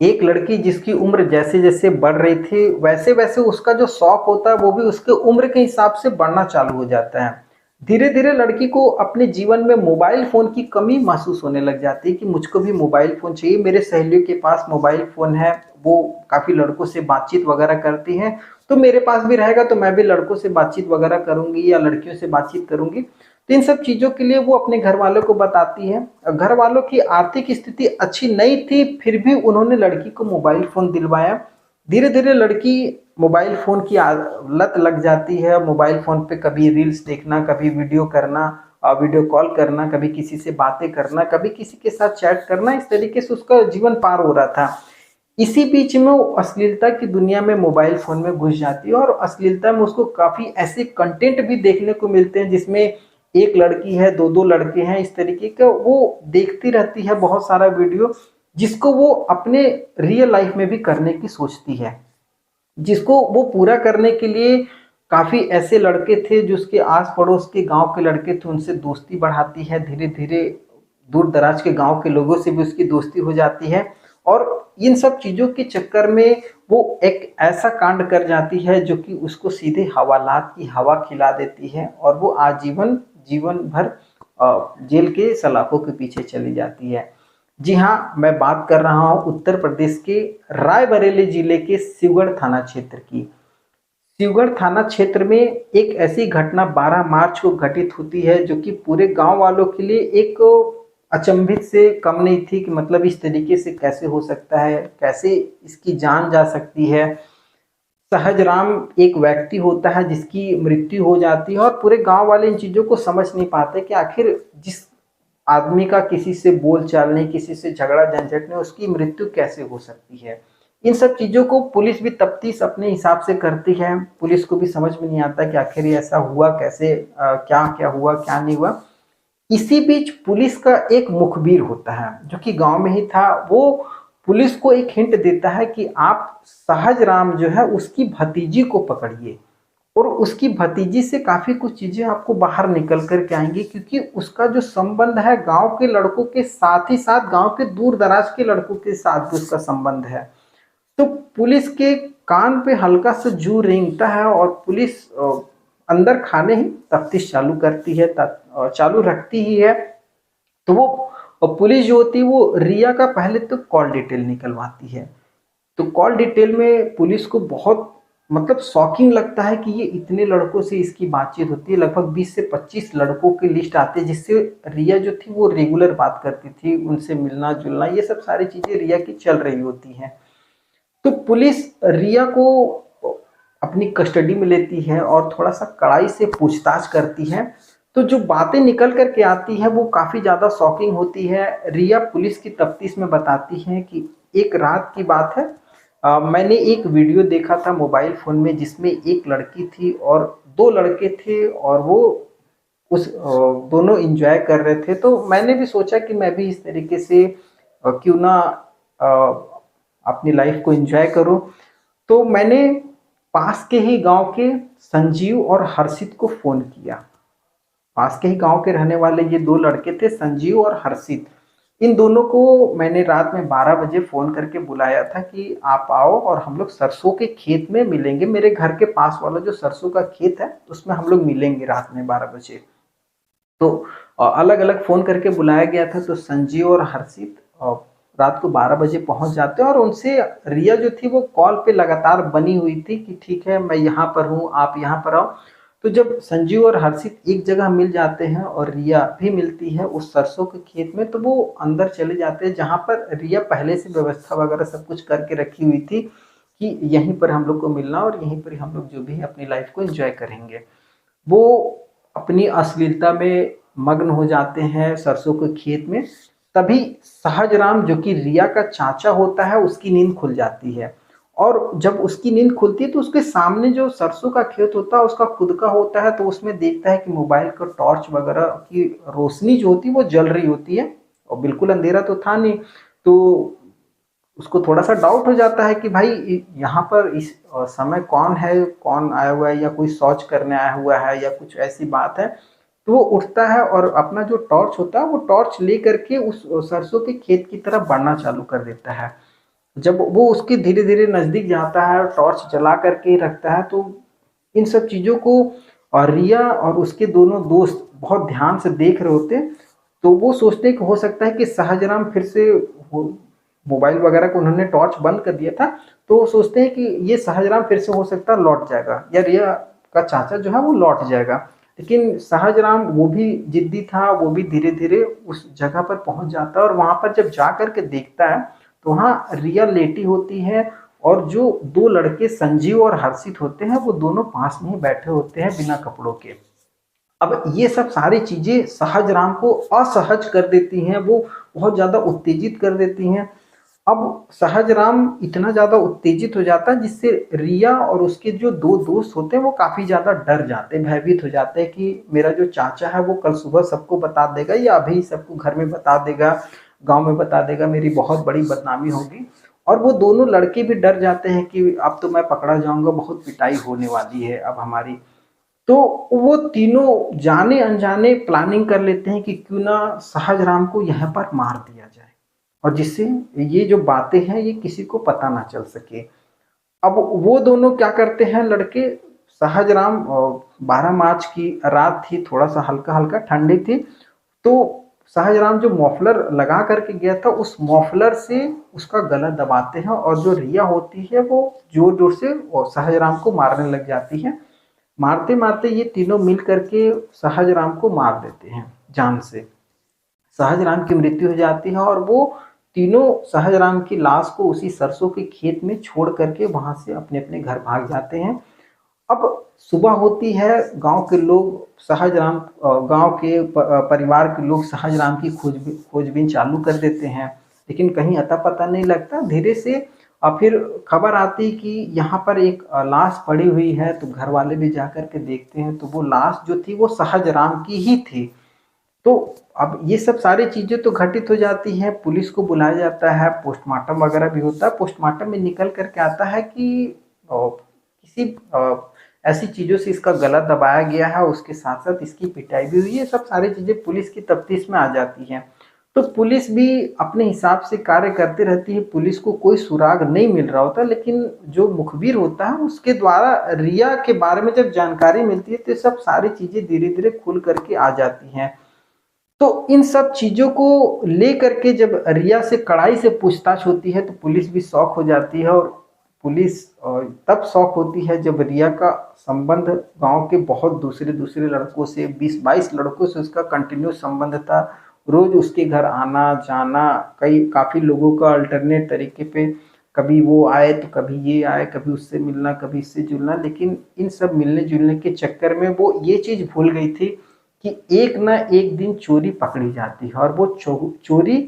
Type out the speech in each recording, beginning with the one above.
एक लड़की जिसकी उम्र जैसे जैसे बढ़ रही थी वैसे वैसे उसका जो शौक होता है वो भी उसके उम्र के हिसाब से बढ़ना चालू हो जाता है। धीरे धीरे लड़की को अपने जीवन में मोबाइल फोन की कमी महसूस होने लग जाती है कि मुझको भी मोबाइल फोन चाहिए, मेरे सहेलियों के पास मोबाइल फोन है, वो काफी लड़कों से बातचीत वगैरह करती हैं, तो मेरे पास भी रहेगा तो मैं भी लड़कों से बातचीत वगैरह करूंगी या लड़कियों से बातचीत करूंगी। तो इन सब चीजों के लिए वो अपने घर वालों को बताती है। घर वालों की आर्थिक स्थिति अच्छी नहीं थी, फिर भी उन्होंने लड़की को मोबाइल फोन दिलवाया। धीरे धीरे लड़की मोबाइल फोन की लत लग जाती है। मोबाइल फोन पे कभी रील्स देखना, कभी वीडियो करना, वीडियो कॉल करना, कभी किसी से बातें करना, कभी किसी के साथ चैट करना, इस तरीके से उसका जीवन पार हो रहा था। इसी बीच में वो अश्लीलता की दुनिया में मोबाइल फोन में घुस जाती है और अश्लीलता में उसको काफी ऐसे कंटेंट भी देखने को मिलते हैं जिसमें एक लड़की है, दो दो लड़के हैं, इस तरीके का वो देखती रहती है बहुत सारा वीडियो, जिसको वो अपने रियल लाइफ में भी करने की सोचती है, जिसको वो पूरा करने के लिए काफी ऐसे लड़के थे जो उसके आस पड़ोस के गांव के लड़के थे, उनसे दोस्ती बढ़ाती है। धीरे धीरे दूर दराज के गांव के लोगों से भी उसकी दोस्ती हो जाती है और इन सब चीजों के चक्कर में वो एक ऐसा कांड कर जाती है जो कि उसको सीधे हवालात की हवा खिला देती है और वो आजीवन जीवन भर जेल के सलाखों के पीछे चली जाती है। जी हाँ, मैं बात कर रहा हूँ उत्तर प्रदेश के रायबरेली जिले के शिवगढ़ थाना क्षेत्र की। शिवगढ़ थाना क्षेत्र में एक ऐसी घटना 12 मार्च को घटित होती है जो कि पूरे गांव वालों के लिए एक अचंभित से कम नहीं थी कि मतलब इस तरीके से कैसे हो सकता है, कैसे इसकी जान जा सकती है। सहजराम एक व्यक्ति होता है जिसकी मृत्यु हो जाती है और पूरे गांव वाले इन चीजों को समझ नहीं पाते कि आखिर जिस आदमी का किसी से बोल चाल नहीं, किसी से झगड़ा झंझट नहीं, उसकी मृत्यु कैसे हो सकती है। इन सब चीजों को पुलिस भी तफ्तीश अपने हिसाब से करती है। पुलिस को भी समझ में नहीं आता कि आखिर ये ऐसा हुआ कैसे, क्या क्या हुआ क्या नहीं हुआ। इसी बीच पुलिस का एक मुखबिर होता है जो कि गांव में ही था। वो पुलिस को एक हिंट देता है कि आप सहज राम जो है उसकी भतीजी को पकड़िए और उसकी भतीजी से काफी कुछ चीजें आपको बाहर निकल करके आएंगी, क्योंकि उसका जो संबंध है गांव के लड़कों के साथ ही साथ गांव के दूर दराज के लड़कों के साथ भी उसका संबंध है। तो पुलिस के कान पे हल्का सा जू रेंगता है और पुलिस अंदर खाने ही तफ्तीश चालू करती है, चालू रखती ही है। तो वो पुलिस जो होती है वो रिया का पहले तो कॉल डिटेल निकलवाती है। तो कॉल डिटेल में पुलिस को बहुत मतलब शॉकिंग लगता है कि ये इतने लड़कों से इसकी बातचीत होती है। लगभग 20 से 25 लड़कों की लिस्ट आती है जिससे रिया जो थी वो रेगुलर बात करती थी, उनसे मिलना जुलना ये सब सारी चीजें रिया की चल रही होती हैं। तो पुलिस रिया को अपनी कस्टडी में लेती है और थोड़ा सा कड़ाई से पूछताछ करती है। तो जो बातें निकल करके आती है वो काफी ज्यादा शॉकिंग होती है। रिया पुलिस की तफ्तीश में बताती है कि एक रात की बात है, मैंने एक वीडियो देखा था मोबाइल फोन में जिसमें एक लड़की थी और दो लड़के थे और वो उस दोनों एंजॉय कर रहे थे। तो मैंने भी सोचा कि मैं भी इस तरीके से क्यों ना अपनी लाइफ को एंजॉय करूं। तो मैंने पास के ही गांव के संजीव और हर्षित को फोन किया। पास के ही गांव के रहने वाले ये दो लड़के थे, संजीव और हर्षित। इन दोनों को मैंने रात में 12 बजे फोन करके बुलाया था कि आप आओ और हम लोग सरसों के खेत में मिलेंगे। मेरे घर के पास वाला जो सरसों का खेत है उसमें हम लोग मिलेंगे रात में 12 बजे। तो अलग अलग फोन करके बुलाया गया था। तो संजीव और हर्षित रात को 12 बजे पहुंच जाते हैं और उनसे रिया जो थी वो कॉल पे लगातार बनी हुई थी कि ठीक है मैं यहाँ पर हूँ, आप यहाँ पर आओ। तो जब संजीव और हर्षित एक जगह मिल जाते हैं और रिया भी मिलती है उस सरसों के खेत में, तो वो अंदर चले जाते हैं जहां पर रिया पहले से व्यवस्था वगैरह सब कुछ करके रखी हुई थी कि यहीं पर हम लोग को मिलना और यहीं पर हम लोग जो भी है अपनी लाइफ को एंजॉय करेंगे। वो अपनी अश्लीलता में मग्न हो जाते हैं सरसों के खेत में। तभी सहजराम जो कि रिया का चाचा होता है उसकी नींद खुल जाती है और जब उसकी नींद खुलती है तो उसके सामने जो सरसों का खेत होता है उसका खुद का होता है। तो उसमें देखता है कि मोबाइल का टॉर्च वगैरह की रोशनी जो होती है वो जल रही होती है और बिल्कुल अंधेरा तो था नहीं। तो उसको थोड़ा सा डाउट हो जाता है कि भाई यहाँ पर इस समय कौन है, कौन आया हुआ है या कोई शौच करने आया हुआ है या कुछ ऐसी बात है। तो वो उठता है और अपना जो टॉर्च होता है वो टॉर्च ले करके उस सरसों के खेत की तरफ बढ़ना चालू कर देता है। जब वो उसके धीरे-धीरे नज़दीक जाता है और टॉर्च जला करके रखता है, तो इन सब चीज़ों को और रिया और उसके दोनों दोस्त बहुत ध्यान से देख रहे होते हैं। तो वो सोचते हैं कि हो सकता है कि सहजराम फिर से वो मोबाइल वगैरह को उन्होंने टॉर्च बंद कर दिया था, तो वो सोचते हैं कि ये सहजराम फिर से हो सकता है लौट जाएगा या रिया का चाचा जो है वो लौट जाएगा। लेकिन सहजराम वो भी जिद्दी था, वो भी धीरे-धीरे उस जगह पर पहुँच जाता है और वहाँ पर जब जा कर के देखता है, तो वहाँ रिया लेटी होती है और जो 2 लड़के संजीव और हर्षित होते हैं, वो दोनों पास में ही बैठे होते हैं बिना कपड़ों के। अब ये सब सारी चीज़ें सहजराम को असहज कर देती हैं, वो बहुत ज़्यादा उत्तेजित कर देती हैं। अब सहजराम इतना ज़्यादा उत्तेजित हो जाता है जिससे रिया और उसके जो 2 दोस्त होते हैं वो काफ़ी ज़्यादा डर जाते हैं, भयभीत हो जाते हैं कि मेरा जो चाचा है वो कल सुबह सबको बता देगा या अभी सबको घर में बता देगा, गाँव में बता देगा, मेरी बहुत बड़ी बदनामी होगी। और वो दोनों लड़के भी डर जाते हैं कि अब तो मैं पकड़ा जाऊँगा, बहुत पिटाई होने वाली है अब हमारी। तो वो तीनों जाने अनजाने प्लानिंग कर लेते हैं कि क्यों ना सहजराम को यहाँ पर मार दिया जाए और जिससे ये जो बातें हैं ये किसी को पता ना चल सके। अब वो दोनों क्या करते हैं लड़के, सहजराम 12 मार्च की रात थी, थोड़ा सा हल्का हल्का ठंडी थी, तो सहजराम जो मफलर लगा करके गया था उस मफलर से उसका गला दबाते हैं और जो रिया होती है वो जोर जोर से सहजराम को मारने लग जाती है। मारते मारते ये तीनों मिल करके सहजराम को मार देते हैं जान से। सहजराम की मृत्यु हो जाती है और वो तीनों सहजराम की लाश को उसी सरसों के खेत में छोड़ करके वहां से अपने अपने घर भाग जाते हैं। अब सुबह होती है, गांव के लोग सहजराम गांव के परिवार के लोग सहजराम की खोजबीन चालू कर देते हैं, लेकिन कहीं अता पता नहीं लगता। धीरे से फिर खबर आती कि यहाँ पर एक लाश पड़ी हुई है, तो घर वाले भी जा कर के देखते हैं, तो वो लाश जो थी वो सहजराम की ही थी। तो अब ये सब सारी चीज़ें तो घटित हो जाती हैं, पुलिस को बुलाया जाता है, पोस्टमार्टम वगैरह भी होता है। पोस्टमार्टम में निकल कर के आता है कि किसी ऐसी चीज़ों से इसका गला दबाया गया है, उसके साथ-साथ इसकी पिटाई भी हुई है। ये सब सारी चीज़ें पुलिस की तफ्तीश में आ जाती हैं। तो पुलिस भी अपने हिसाब से कार्य करती रहती है, पुलिस को कोई सुराग नहीं मिल रहा होता, लेकिन जो मुखबिर होता है उसके द्वारा रिया के बारे में जब जानकारी मिलती है, तो ये सब सारी चीज़ें धीरे-धीरे खुल कर के आ जाती हैं। तो इन सब चीज़ों को लेकर के जब रिया से कड़ाई से पूछताछ होती है तो पुलिस भी शॉक हो जाती है और पुलिस तब शॉक होती है जब रिया का संबंध गांव के बहुत दूसरे दूसरे लड़कों से 20-22 लड़कों से उसका कंटिन्यू संबंध था। रोज उसके घर आना जाना, कई काफ़ी लोगों का अल्टरनेट तरीके पे, कभी वो आए तो कभी ये आए, कभी उससे मिलना कभी इससे जुलना, लेकिन इन सब मिलने जुलने के चक्कर में वो ये चीज़ भूल गई थी कि एक ना एक दिन चोरी पकड़ी जाती है। और वो चोरी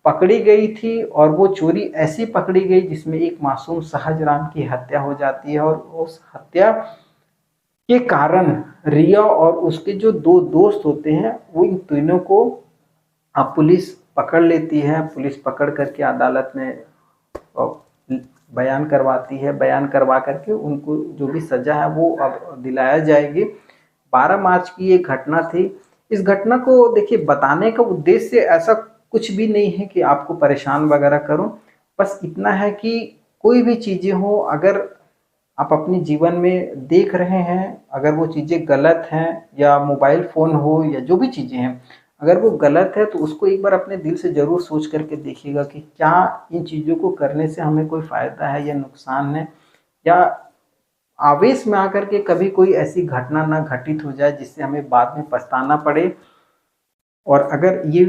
पकड़ी गई थी और वो चोरी ऐसी पकड़ी गई जिसमें एक मासूम सहजराम की हत्या हो जाती है और उस हत्या के कारण रिया और उसके जो 2 दोस्त होते हैं वो इन तीनों को पुलिस पकड़ लेती है। पुलिस पकड़ करके अदालत में अ, बयान करवाती है, बयान करवा करके उनको जो भी सज़ा है वो अब दिलाया जाएगी। 12 मार्च की ये घटना थी। इस घटना को देखिए बताने का उद्देश्य ऐसा कुछ भी नहीं है कि आपको परेशान वगैरह करूं, बस इतना है कि कोई भी चीज़ें हो, अगर आप अपने जीवन में देख रहे हैं, अगर वो चीज़ें गलत हैं या मोबाइल फ़ोन हो या जो भी चीज़ें हैं, अगर वो गलत है तो उसको एक बार अपने दिल से ज़रूर सोच करके देखिएगा कि क्या इन चीज़ों को करने से हमें कोई फ़ायदा है या नुकसान है, या आवेश में आकर के कभी कोई ऐसी घटना ना घटित हो जाए जिससे हमें बाद में पछताना पड़े। और अगर ये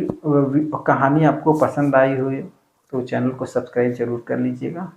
कहानी आपको पसंद आई हो तो चैनल को सब्सक्राइब ज़रूर कर लीजिएगा।